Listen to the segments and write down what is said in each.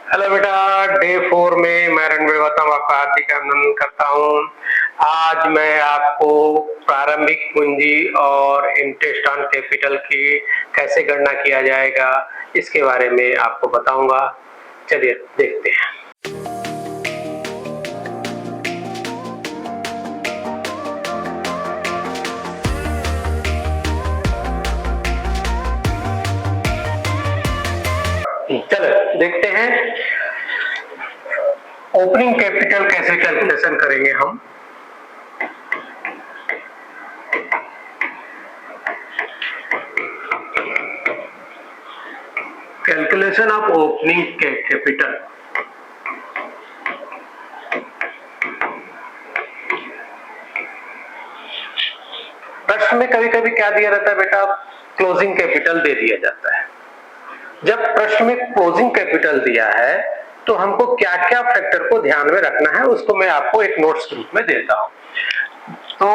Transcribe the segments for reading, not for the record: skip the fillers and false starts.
Hello बेटा, day 4 में मैं रणवीर गौतम आपका हार्दिक अभिनंदन करता हूँ। आज मैं आपको प्रारंभिक पूंजी और इंटरेस्ट ऑन कैपिटल की कैसे गणना किया जाएगा इसके बारे में आपको बताऊंगा। चलिए देखते हैं। चलो देखते हैं ओपनिंग कैपिटल कैसे कैलकुलेशन करेंगे हम। Calculation of opening capital. प्रश्न में कभी कभी क्या दिया रहता है बेटा, क्लोजिंग कैपिटल दे दिया जाता है। जब प्रश्न में क्लोजिंग कैपिटल दिया है तो हमको क्या क्या फैक्टर को ध्यान में रखना है उसको मैं आपको एक नोट्स के रूप में देता हूं। तो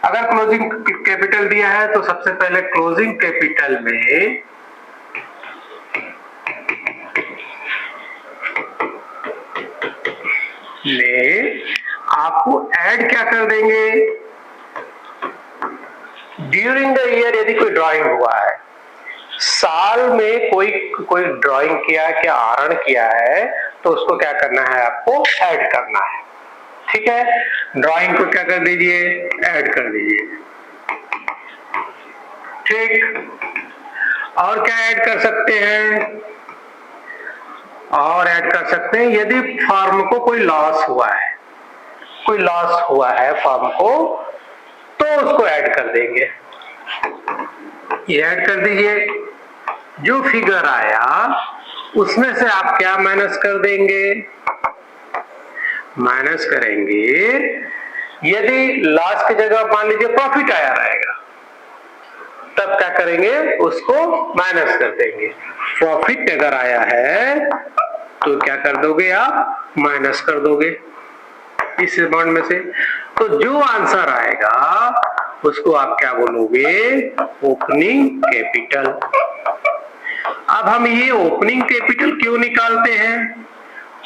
अगर क्लोजिंग कैपिटल दिया है तो सबसे पहले क्लोजिंग कैपिटल में आपको ऐड क्या कर देंगे, ड्यूरिंग द ईयर यदि कोई ड्राइंग हुआ है, साल में कोई ड्राइंग किया है, क्या आहरण किया है, तो उसको क्या करना है, आपको ऐड करना है। ठीक है, ड्राइंग को क्या कर दीजिए, ऐड कर दीजिए। ठीक, और क्या ऐड कर सकते हैं, और ऐड कर सकते हैं यदि फर्म को कोई लॉस हुआ है, कोई लॉस हुआ है फर्म को, तो उसको ऐड कर देंगे। ये ऐड कर दीजिए। जो फिगर आया उसमें से आप क्या माइनस कर देंगे, माइनस करेंगे यदि लॉस की जगह मान लीजिए प्रॉफिट आया रहेगा, तब क्या करेंगे, उसको माइनस कर देंगे। प्रॉफिट अगर आया है तो क्या कर दोगे, आप माइनस कर दोगे इस अमाउंट में से। तो जो आंसर आएगा उसको आप क्या बोलोगे, ओपनिंग कैपिटल। अब हम ये ओपनिंग कैपिटल क्यों निकालते हैं,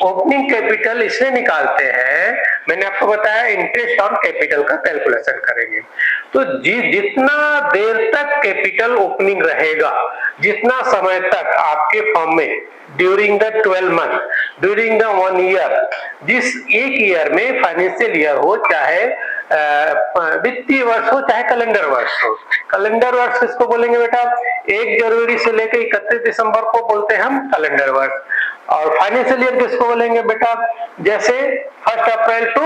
ओपनिंग कैपिटल इसलिए निकालते हैं, मैंने आपको बताया इंटरेस्ट ऑन कैपिटल का कैलकुलेशन करेंगे। तो जितना देर तक कैपिटल ओपनिंग रहेगा, जितना समय तक आपके फर्म में during the 12 month, during the 1 year, जिस एक ईयर में फाइनेंशियल ईयर हो, चाहे वित्तीय वर्ष हो चाहे कैलेंडर वर्ष हो। कैलेंडर वर्ष किसको बोलेंगे बेटा, 1 जनवरी से लेकर 31 दिसंबर को बोलते हैं हम कैलेंडर वर्ष। और फाइनेंशियल ईयर किसको बोलेंगे बेटा, जैसे 1 अप्रैल टू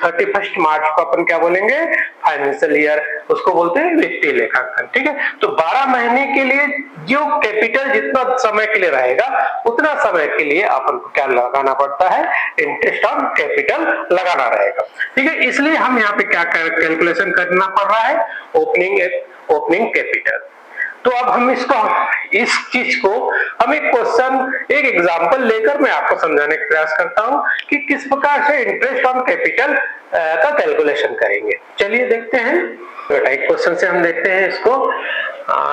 31 मार्च को अपन क्या बोलेंगे, फाइनेंशियल ईयर, उसको बोलते हैं वित्तीय लेखांकन। ठीक है, तो 12 महीने के लिए जो कैपिटल जितना समय के लिए रहेगा उतना समय के लिए अपन को क्या लगाना पड़ता है, इंटरेस्ट ऑन कैपिटल लगाना रहेगा। ठीक है, इसलिए हम यहाँ पे क्या कैलकुलेशन करना पड़ रहा है, ओपनिंग कैपिटल। तो अब हम इस चीज को हम एक क्वेश्चन, एक एग्जांपल लेकर मैं आपको समझाने का प्रयास करता हूं कि किस प्रकार से इंटरेस्ट ऑन कैपिटल का कैलकुलेशन करेंगे। चलिए देखते हैं। तो एक क्वेश्चन से हम देखते हैं इसको।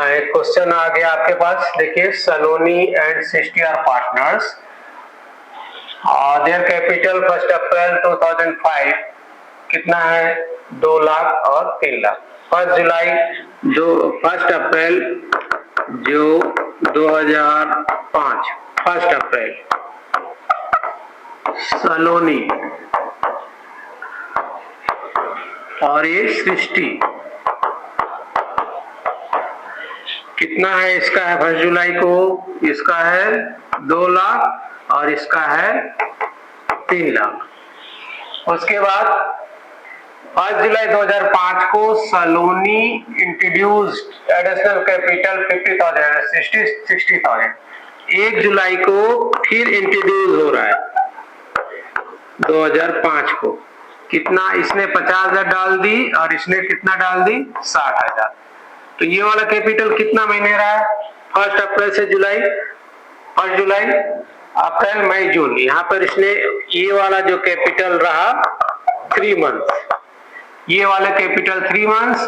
एक क्वेश्चन आ गया आपके पास, देखिए, Saloni and Sisti are partners, their capital 1 April 2005 कितना है, 2 लाख और 3 लाख। 1 अप्रैल जो 2005, 1 अप्रैल सलोनी और ये सृष्टि, कितना है, इसका है 1 जुलाई को, इसका है 2 लाख और इसका है 3 लाख। उसके बाद 1 जुलाई 2005 को सलोनी इंट्रोड्यूस्ड एडिशनल कैपिटल 50,000, 60,000। 1 जुलाई को फिर इंट्रोड्यूस हो रहा है 2005 को, कितना, इसने 50,000 डाल दी और इसने कितना डाल दी, 60,000। तो ये वाला कैपिटल कितना महीने रहा है, 1 अप्रैल से जुलाई, 1 जुलाई, अप्रैल, मई, जून। यहाँ पर इसने ये वाला जो कैपिटल रहा 3 मंथ, ये वाला कैपिटल 3 मंथ्स,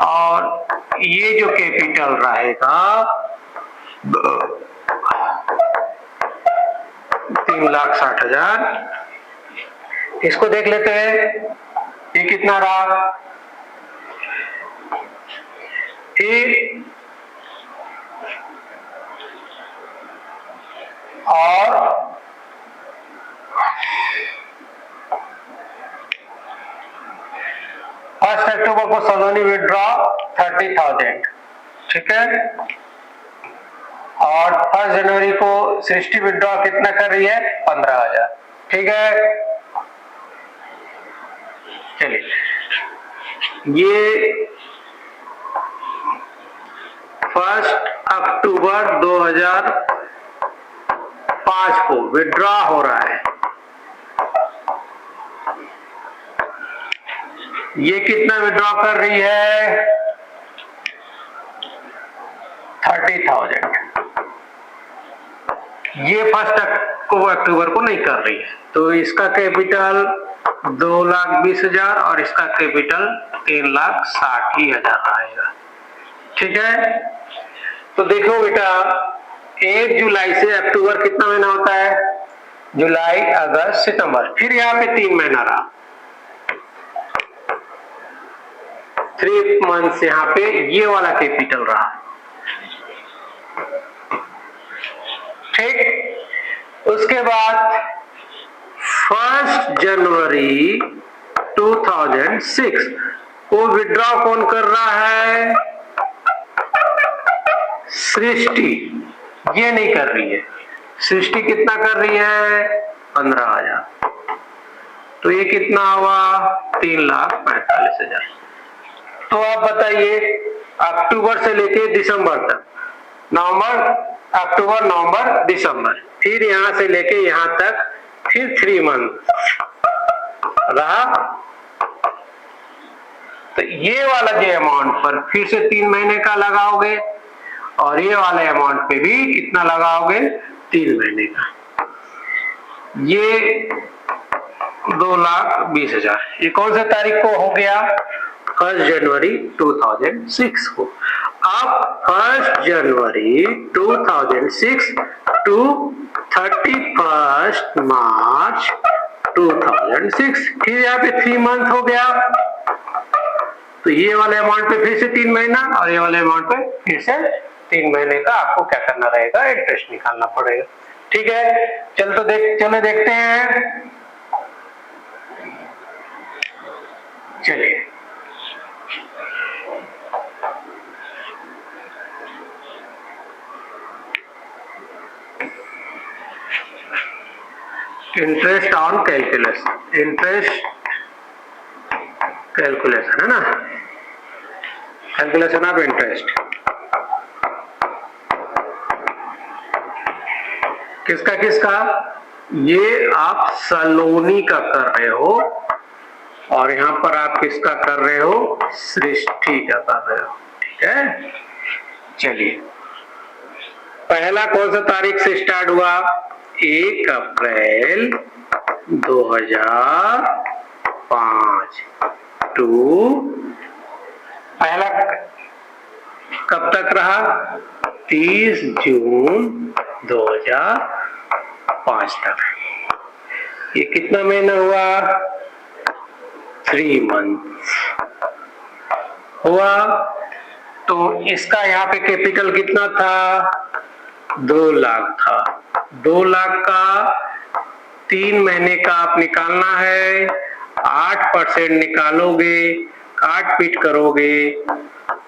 और ये जो कैपिटल रहेगा 3,60,000। इसको देख लेते हैं, ये कितना रहा। ठीक, और फर्स्ट अक्टूबर को सलोनी विड्रॉ 30,000, ठीक है। और 1 जनवरी को सृष्टि विड्रॉ कितना कर रही है, 15,000, ठीक है। चलिए, ये 1 अक्टूबर 2005 को विड्रॉ हो रहा है। ये कितना विड्रॉ कर रही है, 30,000। ये 1 अक्टूबर को नहीं कर रही है, तो इसका कैपिटल 2,20,000 और इसका कैपिटल 3,60,000 आएगा, ठीक है। तो देखो बेटा, 1 जुलाई से अक्टूबर कितना महीना होता है, जुलाई, अगस्त, सितंबर, फिर यहाँ पे 3 महीना रहा, 3 मंथ्स यहाँ पे ये वाला कैपिटल रहा, ठीक। उसके बाद 1 जनवरी 2006 को विड्रॉ कौन कर रहा है, सृष्टि, ये नहीं कर रही है। सृष्टि कितना कर रही है, 15,000, तो ये कितना हुआ, 3,45,000। तो आप बताइए, अक्टूबर से लेके दिसंबर तक, नवंबर, अक्टूबर, नवंबर, दिसंबर, फिर यहां से लेके यहां तक, फिर 3 मंथ रहा। तो ये वाला जो अमाउंट पर फिर से 3 महीने का लगाओगे, और ये वाले अमाउंट पे भी कितना लगाओगे, 3 महीने का। ये 2,20,000, ये कौन सा तारीख को हो गया, 1 जनवरी 2006 को। अब 1 जनवरी 2006 टू 31 मार्च 2006, फिर यहाँ पे 3 मंथ हो गया, तो ये वाले अमाउंट पे फिर से 3 महीना, और ये वाले अमाउंट पे फिर से 3 महीने का आपको क्या करना रहेगा, इंटरेस्ट निकालना पड़ेगा, ठीक है। चलो देखते हैं। चलिए, interest on calculation, interest calculation है ना, कैलकुलेशन ऑफ इंटरेस्ट, किसका किसका, ये आप सलोनी का कर रहे हो, और यहां पर आप किसका कर रहे हो, सृष्टि का कर रहे हो, ठीक है। चलिए, पहला कौन सा तारीख से स्टार्ट हुआ, 1 अप्रैल 2005 टू, पहला कब तक रहा, 30 जून 2005 तक। ये कितना महीना हुआ, 3 मंथ हुआ। तो इसका यहाँ पे कैपिटल कितना था, 2 लाख था। 2 लाख का 3 महीने का आप निकालना है, 8% निकालोगे, काट पीट करोगे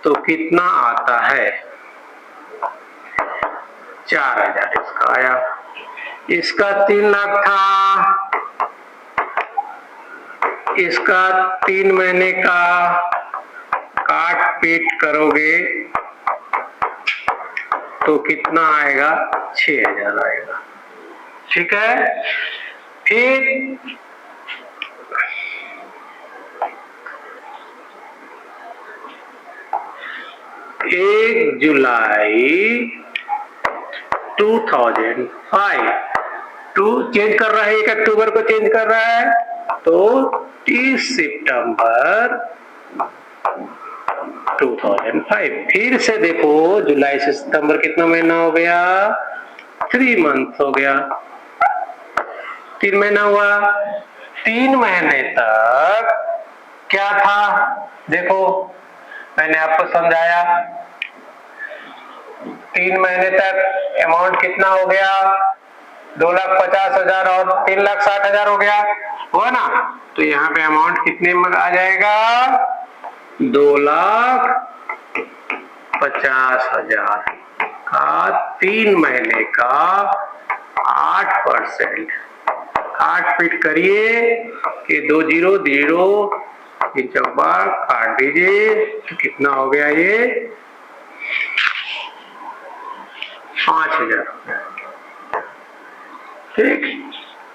तो कितना आता है, 4,000 इसका आया। इसका 3 लाख था, इसका 3 महीने का काट पीट करोगे तो कितना आएगा, 6,000 आएगा, ठीक है। फिर 1 जुलाई 2005 टू चेंज कर रहा है, 1 अक्टूबर को चेंज कर रहा है, तो 30 सितंबर 2005। फिर से देखो, जुलाई से सितंबर कितना महीना हो गया, 3 मंथ हो गया, 3 महीना हुआ। 3 महीने तक क्या था, देखो मैंने आपको समझाया। 3 महीने तक अमाउंट कितना हो गया, 2,50,000 और 3,60,000 हो गया, हुआ ना। तो यहाँ पे अमाउंट कितने में आ जाएगा, 2,50,000 का 3 महीने का 8%। 8 फिट करिए कि 2 0 0 चौबा काट दीजिए तो कितना हो गया, ये 5,000। ठीक,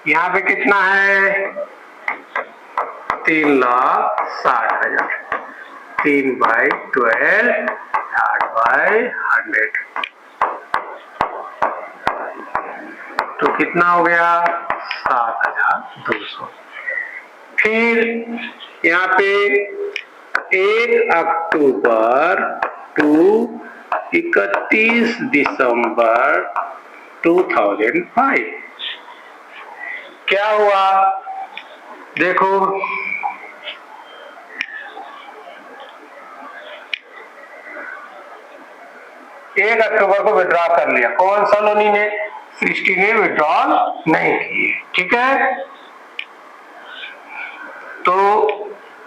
यहाँ पे कितना है, 3,60,000। 3/12 8/100 तो कितना हो गया, 7,200। फिर यहाँ पे 1 अक्टूबर टू 31 दिसंबर 2005 क्या हुआ, देखो 1 अक्टूबर को विड्रॉ कर लिया, कौन सा लोनी ने, सृष्टि ने विड्रॉल नहीं किए, ठीक है। तो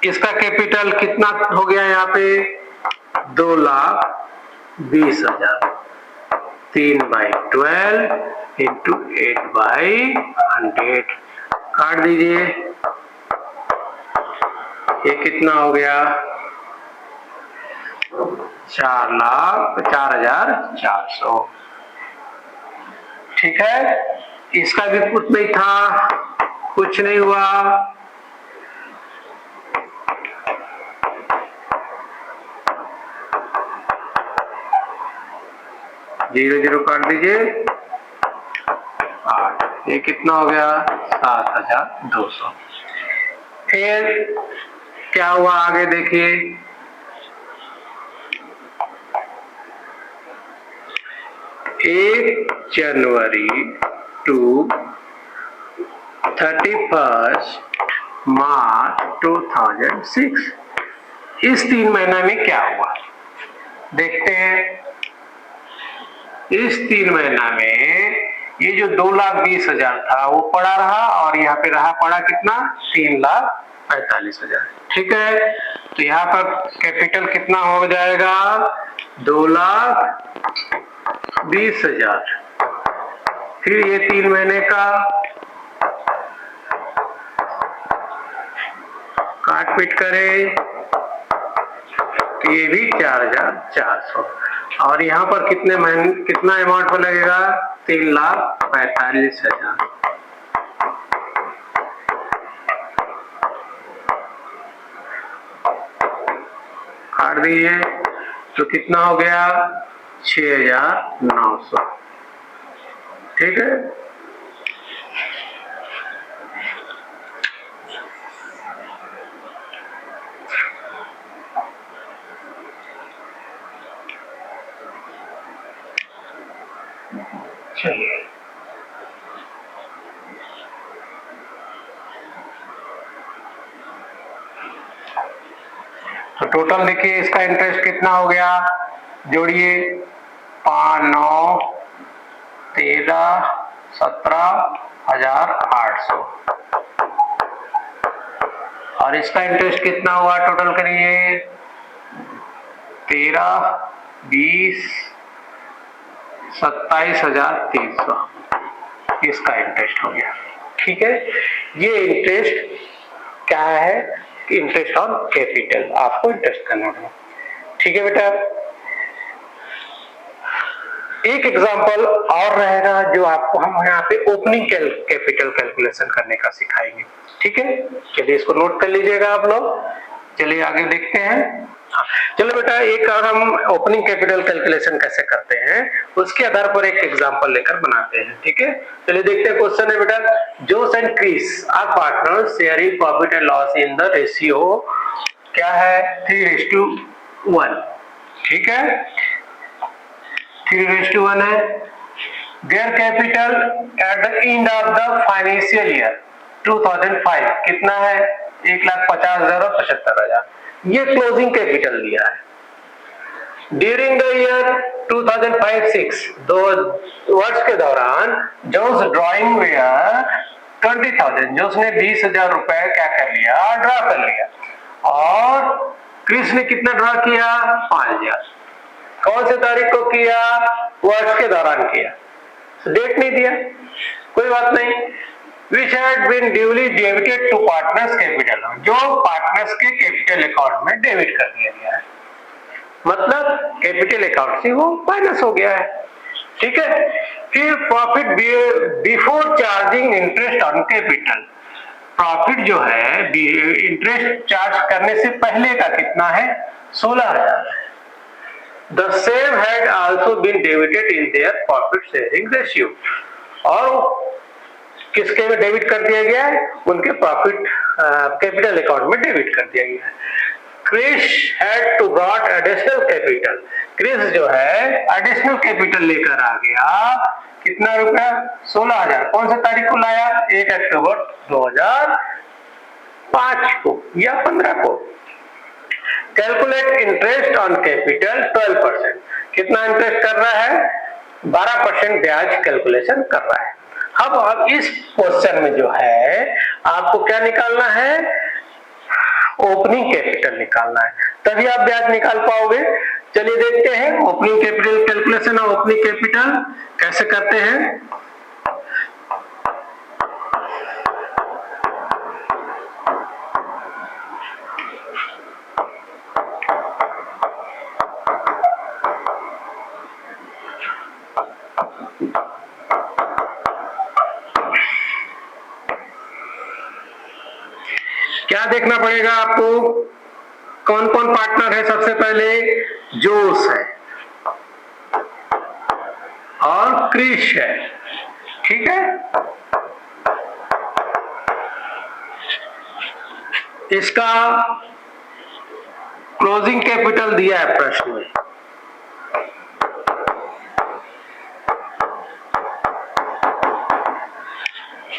इसका कैपिटल कितना हो गया, यहाँ पे 2,20,000। 3/12 इंटू 8/100 काट दीजिए, ये कितना हो गया, 4,04,400। ठीक है, इसका भी कुछ नहीं था, कुछ नहीं हुआ। जीरो जीरो काट दीजिए, 8, ये कितना हो गया, 7,200। फिर क्या हुआ आगे देखिए, 1 जनवरी टू 31 मार्च 2006, इस 3 महीना में क्या हुआ देखते हैं। इस 3 महीना में ये जो 2,20,000 था वो पड़ा रहा, और यहाँ पे रहा पड़ा कितना, 3,45,000। ठीक है, तो यहाँ पर कैपिटल कितना हो जाएगा, 2,20,000। फिर ये 3 महीने का काट पीट करे तो ये भी 4,400, और यहाँ पर कितने महीने कितना अमाउंट पर लगेगा, 3,45,000। काट दीजिए तो कितना हो गया, 6,900। ठीक है, चलिए तो टोटल देखिए इसका इंटरेस्ट कितना हो गया, जोड़िए 5, 9, 13, 17,800, और इसका इंटरेस्ट कितना हुआ, टोटल करिए 13, 20, 27,300, इसका इंटरेस्ट हो गया। ठीक है, ये इंटरेस्ट क्या है, इंटरेस्ट ऑन कैपिटल, आपको इंटरेस्ट करना होगा। ठीक है बेटा, एक एग्जांपल और रहेगा जो आपको हम यहाँ पे ओपनिंग कैपिटल कैलकुलेशन करने का सिखाएंगे। ठीक है, चलिए इसको नोट कर लीजिएगा आप लोग। चलिए आगे देखते हैं। चलो बेटा, एक और हम ओपनिंग कैपिटल कैलकुलेशन कैसे करते हैं उसके आधार पर एक एग्जांपल लेकर बनाते हैं। ठीक है, चलिए देखते हैं। क्वेश्चन है बेटा, Jose and Chris are partners sharing profit and loss in the ratio क्या है, 3:1। ठीक है, 3:1 है। Their capital at the end of the financial year 2005 कितना है? 1,50,000 और 75,000। ये क्लोजिंग कैपिटल दिया है। ड्यूरिंग द ईयर 2005-6 दो वर्ष के दौरान जोस ड्रॉइंग वेयर 20,000 जोस ने 20,000 रुपए क्या कर लिया? ड्रा कर लिया। और क्रिस ने कितना ड्रा किया? 5,000। कौन से तारीख को किया? वर्ष के दौरान किया। डेट नहीं दिया, कोई बात नहीं। Which had been duly debited to partners capital, जो पार्टनर्स के कैपिटल अकाउंट में डेबिट कर दिया गया है, मतलब कैपिटल अकाउंट से वो माइनस हो गया है। ठीक है। फिर profit before charging interest on capital, profit जो है इंटरेस्ट चार्ज करने से पहले का कितना है? 16,000। The same had also been debited in their profit sharing ratio, और किसके में डेबिट कर दिया गया है? उनके प्रॉफिट कैपिटल अकाउंट में डेबिट कर दिया गया है। Chris had to brought additional capital, Chris जो है एडिशनल कैपिटल लेकर आ गया। कितना रुपया? 16,000। कौन सा तारीख को लाया? 1 अक्टूबर 2005 को या 15 को। कैलकुलेट इंटरेस्ट ऑन कैपिटल 12%, कितना इंटरेस्ट कर रहा है? 12% ब्याज कैलकुलेशन कर रहा है। अब इस क्वेश्चन में जो है आपको क्या निकालना है? ओपनिंग कैपिटल निकालना है, तभी आप ब्याज निकाल पाओगे। चलिए देखते हैं ओपनिंग कैपिटल कैलकुलेशन और ओपनिंग कैपिटल कैसे करते हैं। क्या देखना पड़ेगा आपको? कौन कौन पार्टनर है? सबसे पहले जोस है और क्रिस है। ठीक है। इसका क्लोजिंग कैपिटल दिया है प्रश्न में।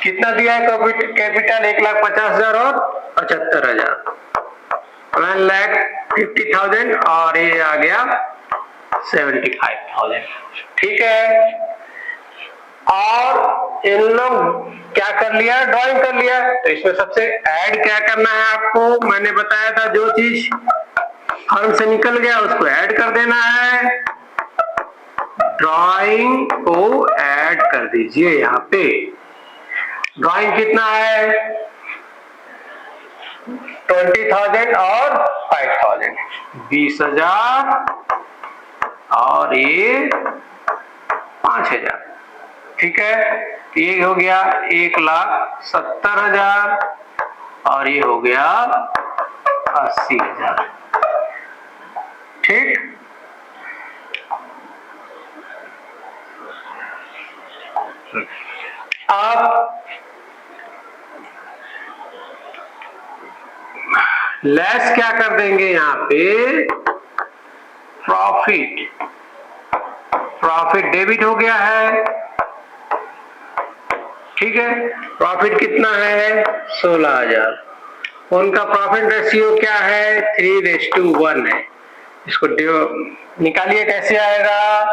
कितना दिया है कैपिटल? 1,50,000 और 75,000, 1,50,000 और ये आ गया 75,000। ठीक है। और इन लोग क्या कर लिया? ड्राइंग कर लिया। तो इसमें सबसे ऐड क्या करना है आपको? मैंने बताया था जो चीज फर्म से निकल गया उसको ऐड कर देना है। ड्राइंग को ऐड कर दीजिए। यहाँ पे ड्राइंग कितना है? 20,000 और 5,000, 20,000 और ये 5,000। ठीक है। ये हो गया 1,70,000 और ये हो गया 80,000। ठीक। आप लेस क्या कर देंगे? यहाँ पे प्रॉफिट डेबिट हो गया है। ठीक है। प्रॉफिट कितना है? 16,000। उनका प्रॉफिट रेशियो क्या है? 3:1 है। इसको निकालिए कैसे आएगा?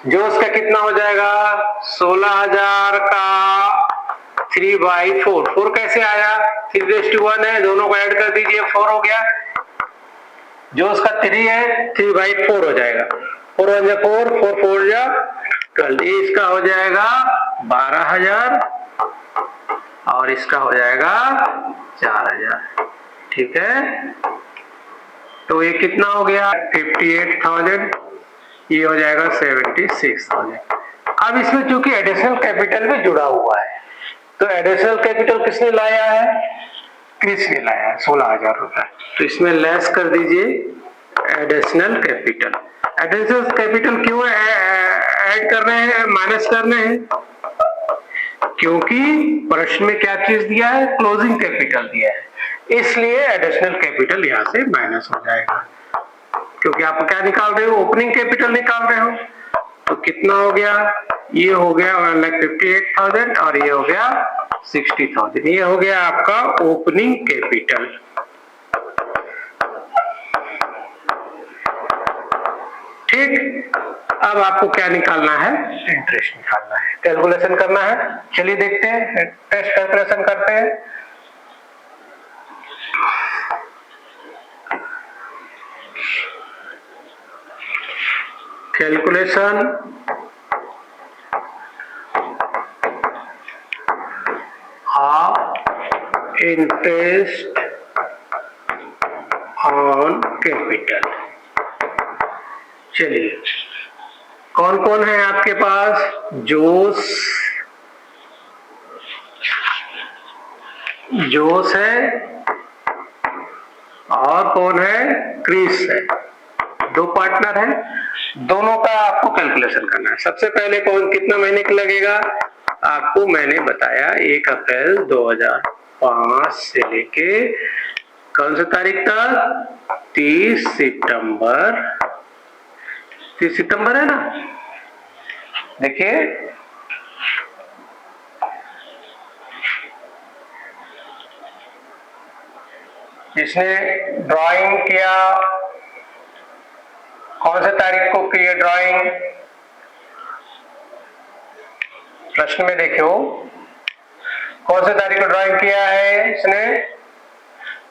जो उसका कितना हो जाएगा? 16,000 का 3/4, 4 कैसे आया? 3:1 है, दोनों को ऐड कर दीजिए, 4 हो गया। जो उसका 3 है 3/4 हो जाएगा। 4 1 जा 4, 4 4 जा 12। इसका हो जाएगा 12,000 और इसका हो जाएगा 4,000। ठीक है। तो ये कितना हो गया? 58,000। ये हो जाएगा 76,000। अब इसमें चूंकि एडिशनल कैपिटल भी जुड़ा हुआ है तो एडिशनल कैपिटल किसने लाया है? क्रिस ने लाया है, 16,000 रुपए। तो इसमें लेस कर दीजिए एडिशनल कैपिटल। एडिशनल कैपिटल क्यों ऐड कर रहे हैं, माइनस कर रहे हैं? क्योंकि प्रश्न में क्या चीज दिया है? क्लोजिंग कैपिटल दिया है, इसलिए एडिशनल कैपिटल यहां से माइनस हो जाएगा। क्योंकि आप क्या निकाल रहे हो? ओपनिंग कैपिटल निकाल रहे हो। तो कितना हो गया, ये हो गया 1,58,000 और ये हो गया 60,000। ये हो गया आपका ओपनिंग कैपिटल। ठीक, अब आपको क्या निकालना है, इंटरेस्ट निकालना है, कैलकुलेशन करना है। चलिए देखते हैं, टेस्ट कैलकुलेशन करते हैं। Calculation of interest on capital. चलिए, कौन कौन है आपके पास, जोश है और कौन है, क्रिस है। दो पार्टनर हैं, दोनों का आपको कैलकुलेशन करना है। सबसे पहले कौन कितना महीने का लगेगा, आपको मैंने बताया 1 अप्रैल 2005 से लेके कौन सी तारीख तक, 30 सितंबर। 30 सितंबर है ना, देखिए जिसने ड्राइंग किया, कौन से तारीख को की ड्राइंग, प्रश्न में देखियो कौन से तारीख को ड्राइंग किया है इसने,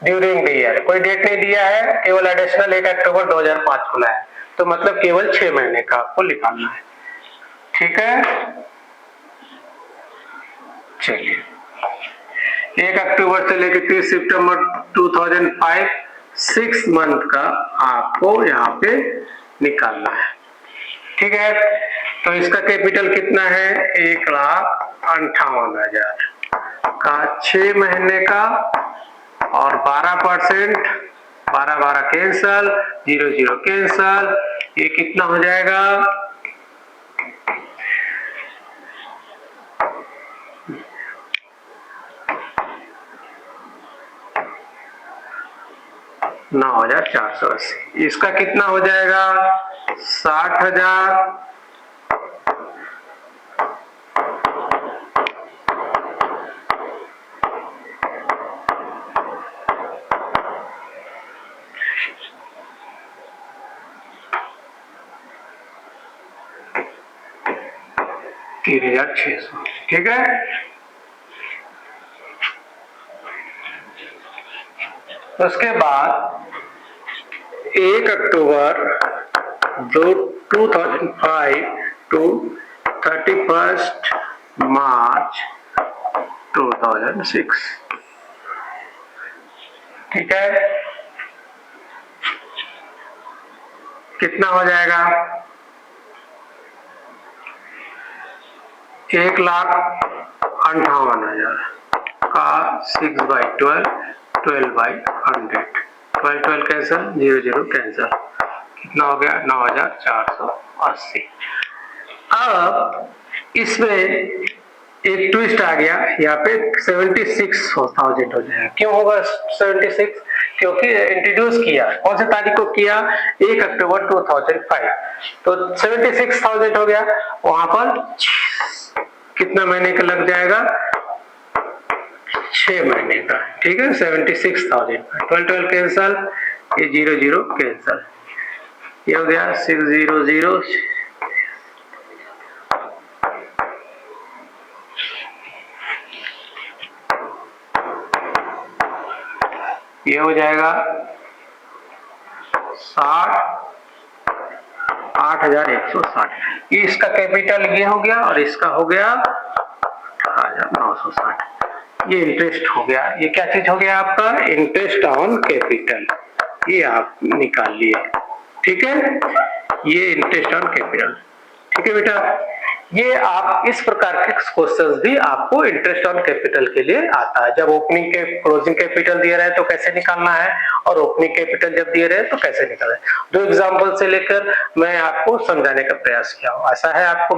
ड्यूरिंग द ईयर, कोई डेट नहीं दिया है, केवल एडिशनल 1 अक्टूबर 2005 को लाया है, तो मतलब केवल 6 महीने का आपको निकालना है। ठीक है, चलिए 1 अक्टूबर से लेकर 30 सितंबर 2005 6 मंथ का आपको यहाँ पे निकालना है। ठीक है, तो इसका कैपिटल कितना है, 1,58,000 का 6 महीने का और 12%, 12 कैंसल, 0 कैंसल, ये कितना हो जाएगा, 9,480। इसका कितना हो जाएगा, 60,000 3,600। ठीक है, उसके बाद 1 अक्टूबर 2005 टू 31 मार्च 2006। ठीक है, कितना हो जाएगा, 1,58,000 का 6/12, 12/100, 12 कैंसल, 0 कैंसल, कितना हो गया, 9,480। अब इसमें एक ट्विस्ट आ गया, यहाँ पे 76,000 हो जाएगा। क्यों होगा 76, क्योंकि इंट्रोड्यूस किया, कौन से तारीख को किया, 1 अक्टूबर 2005, तो 76,000 हो गया। वहां पर कितना महीने का लग जाएगा, 6 महीने का। ठीक है, 76,000, 12 कैंसल, ये 0 कैंसल, ये हो गया 600, ये हो जाएगा 8,160। ये इसका कैपिटल ये हो गया और इसका हो गया 8,960। ये इंटरेस्ट हो गया। ये क्या चीज हो गया आपका, इंटरेस्ट ऑन कैपिटल, ये आप निकाल लिए। ठीक है, ये इंटरेस्ट ऑन कैपिटल। ठीक है बेटा, ये आप इस प्रकार के क्वेश्चंस भी आपको इंटरेस्ट ऑन कैपिटल के लिए आता है। जब ओपनिंग के क्लोजिंग कैपिटल दिया रहे तो कैसे निकालना है, और ओपनिंग कैपिटल जब दिए रहे तो कैसे निकालना है। 2 एग्जांपल से लेकर मैं आपको समझाने का प्रयास किया हूँ। ऐसा है आपको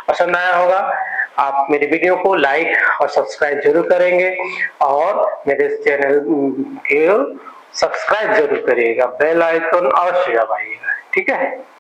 पसंद आया होगा। आप मेरे वीडियो को लाइक और सब्सक्राइब जरूर करेंगे और मेरे चैनल को सब्सक्राइब जरूर करिएगा, बेल आइकन अवश्य दबाइएगा। ठीक है।